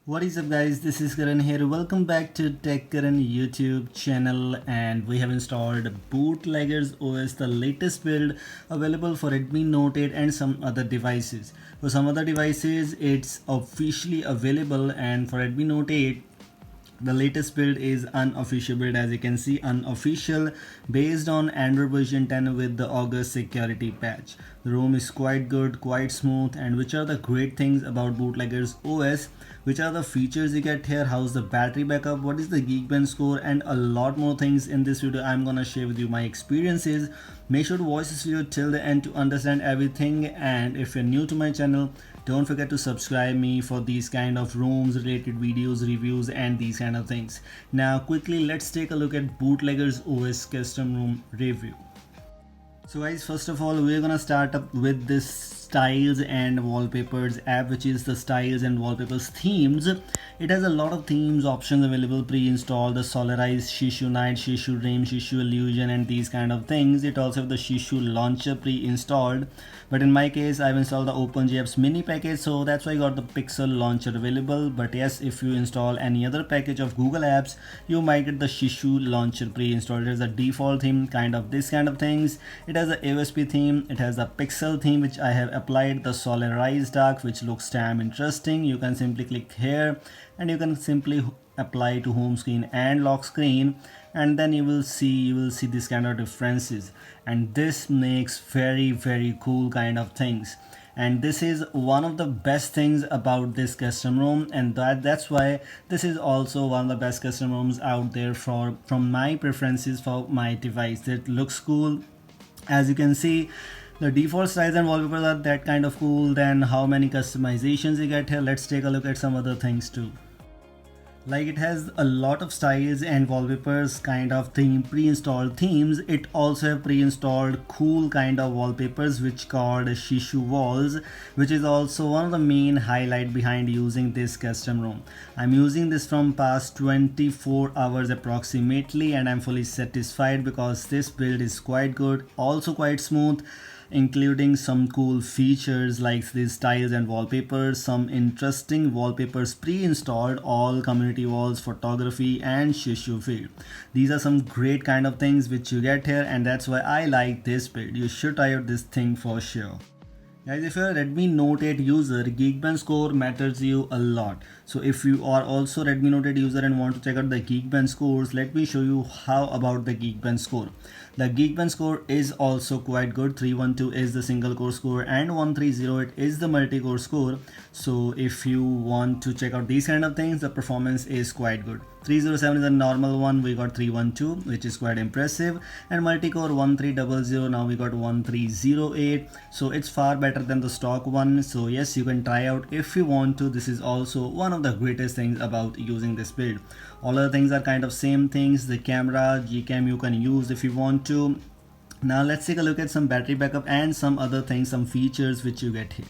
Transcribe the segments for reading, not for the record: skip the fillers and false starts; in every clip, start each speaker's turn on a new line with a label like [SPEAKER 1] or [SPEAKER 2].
[SPEAKER 1] What is up guys, this is Karan here. Welcome back to Tech Karan YouTube channel, and we have installed Bootleggers OS, the latest build available for Redmi Note 8 and some other devices. For some other devices it's officially available, and for Redmi Note 8 the latest build is unofficial build, as you can see, unofficial, based on Android version 10 with the August security patch. The ROM is quite good, quite smooth. And which are the great things about Bootleggers OS, which are the features you get here, how's the battery backup, what is the Geekbench score, and a lot more things in this video. I'm gonna share with you my experiences. Make sure to watch this video till the end to understand everything. And if you're new to my channel, don't forget to subscribe me for these kind of ROMs related videos, reviews, and these kind of things. Now quickly let's take a look at Bootleggers OS custom ROM review. So guys, first of all, we're gonna start up with this styles and wallpapers app, which is the styles and wallpapers themes. It has a lot of themes options available pre-installed: the Solarize, Shishu Night, Shishu Dream, Shishu Illusion, and these kind of things. It also have the Shishu launcher pre-installed, but in my case I've installed the OpenGApps mini package, so that's why I got the Pixel launcher available. But yes, if you install any other package of Google apps, you might get the Shishu launcher pre-installed. It has a default theme, kind of this kind of things. It has the AOSP theme, it has the Pixel theme, which I have applied, the Solarize Dark, which looks damn interesting. You can simply click here and you can simply apply to home screen and lock screen, and then you will see this kind of differences, and this makes very cool kind of things. And this is one of the best things about this custom ROM, and that's why this is also one of the best custom ROMs out there from my preferences for my device. It looks cool. As you can see, the default styles and wallpapers are that kind of cool. Then how many customizations you get here, let's take a look at some other things too. Like, it has a lot of styles and wallpapers kind of theme, pre-installed themes. It also have pre-installed cool kind of wallpapers which called Shishu walls, which is also one of the main highlight behind using this custom ROM. I'm using this from past 24 hours approximately, and I'm fully satisfied because this build is quite good, also quite smooth, including some cool features like these styles and wallpapers, some interesting wallpapers pre-installed, all community walls, photography, and Shishu field. These are some great kind of things which you get here, and that's why I like this build. You should try out this thing for sure. Guys, if you're a Redmi Note 8 user, Geekbench score matters you a lot. So if you are also Redmi Note 8 user and want to check out the Geekbench scores, let me show you how about the Geekbench score. The Geekbench score is also quite good. 312 is the single core score and 1308 is the multi-core score. So if you want to check out these kind of things, the performance is quite good. 307 is a normal one, we got 312, which is quite impressive, and multi-core 1300, now we got 1308, so it's far better than the stock one. So yes, you can try out if you want to. This is also one of the greatest things about using this build. All other things are kind of same things. The camera, Gcam you can use if you want to. Now let's take a look at some battery backup and some other things, some features which you get here.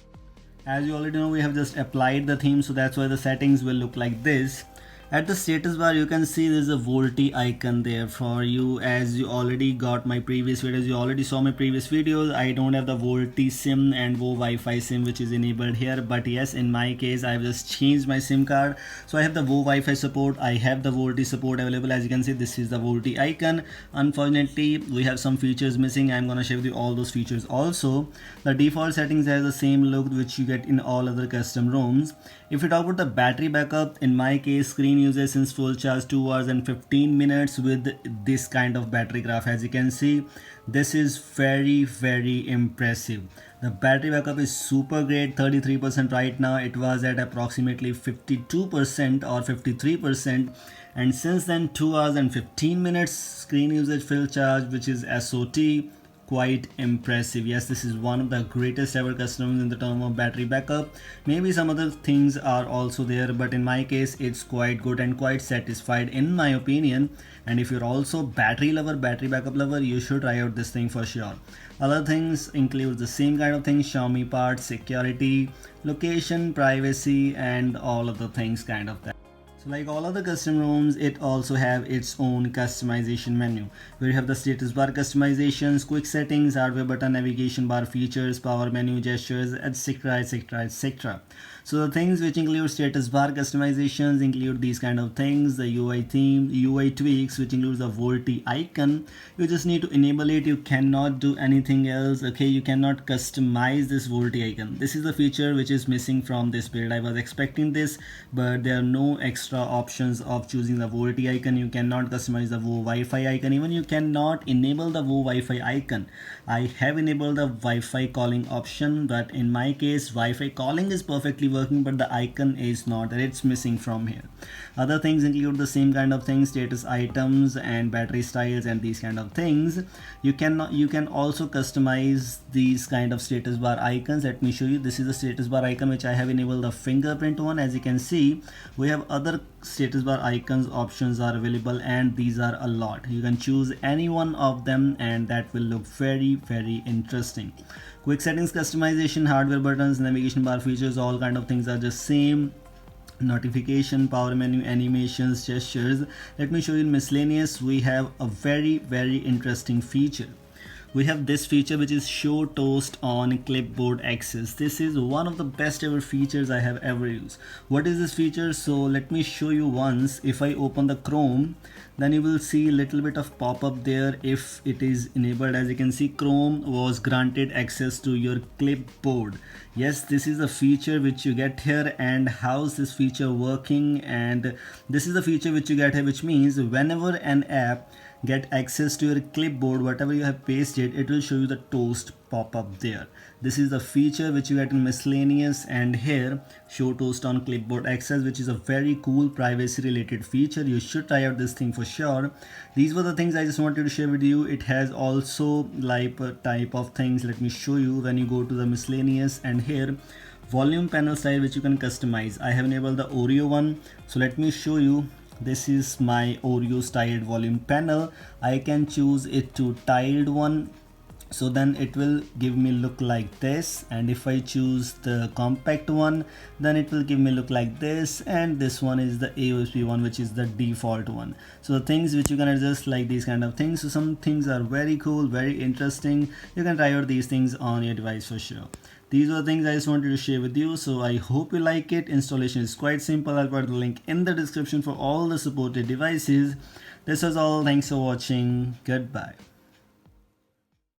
[SPEAKER 1] As you already know, we have just applied the theme, so that's why the settings will look like this. At the status bar, you can see there's a VoLTE icon there for you. As you already got my previous videos, you already saw my previous videos. I don't have the VoLTE SIM and Vo Wi-Fi SIM which is enabled here, but yes, in my case I've just changed my SIM card, so I have the Vo Wi-Fi support, I have the VoLTE support available. As you can see, this is the VoLTE icon. Unfortunately, we have some features missing. I'm gonna share with you all those features. Also, the default settings has the same look which you get in all other custom ROMs. If you talk about the battery backup, in my case, screen uses since full charge 2 hours and 15 minutes with this kind of battery graph. As you can see, this is very impressive. The battery backup is super great, 33% right now. It was at approximately 52% or 53%, and since then 2 hours and 15 minutes screen usage full charge, which is SOT. Quite impressive. Yes, this is one of the greatest ever customs in the term of battery backup. Maybe some other things are also there, but in my case it's quite good and quite satisfied in my opinion. And if you're also battery lover, battery backup lover, you should try out this thing for sure. Other things include the same kind of things: Xiaomi parts, security, location, privacy, and all of the things kind of that. So like all other custom ROMs, it also have its own customization menu where you have the status bar customizations, quick settings, hardware button, navigation bar features, power menu, gestures, etc. etc. etc. So the things which include status bar customizations include these kind of things, the UI theme, UI tweaks, which includes the VoLTE icon. You just need to enable it. You cannot do anything else. Okay, you cannot customize this VoLTE icon. This is the feature which is missing from this build. I was expecting this, but there are no extra options of choosing the VoLTE icon. You cannot customize the VO Wi-Fi icon. Even you cannot enable the VO Wi-Fi icon. I have enabled the Wi-Fi calling option, but in my case Wi-Fi calling is perfectly working, but the icon is not, and it's missing from here. Other things include the same kind of things, status items and battery styles and these kind of things. You can also customize these kind of status bar icons. Let me show you. This is the status bar icon which I have enabled the fingerprint one. As you can see, we have other status bar icons options are available, and these are a lot. You can choose any one of them, and that will look very interesting. Quick settings customization, hardware buttons, navigation bar features, all kind of things are just same. Notification, power menu, animations, gestures. Let me show you in miscellaneous. We have a very interesting feature. We have this feature which is show toast on clipboard access. This is one of the best ever features I have ever used. What is this feature? So let me show you once. If I open the Chrome, then you will see a little bit of pop-up there if it is enabled. As you can see, Chrome was granted access to your clipboard. Yes, this is a feature which you get here. And how's this feature working? And this is the feature which you get here, which means whenever an app get access to your clipboard, whatever you have pasted, it will show you the toast pop up there. This is the feature which you get in miscellaneous, and here show toast on clipboard access, which is a very cool privacy related feature. You should try out this thing for sure. These were the things I just wanted to share with you. It has also like a type of things. Let me show you. When you go to the miscellaneous, and here volume panel style which you can customize. I have enabled the Oreo one, so let me show you. This is my Oreo styled volume panel. I can choose it to tiled one, so then it will give me look like this. And if I choose the compact one, then it will give me look like this. And this one is the AOSP one, which is the default one. So the things which you can adjust, like these kind of things. So some things are very cool, very interesting. You can try out these things on your device for sure. These are things I just wanted to share with you. So I hope you like it. Installation is quite simple. I'll put the link in the description for all the supported devices. This was all. Thanks for watching. Goodbye.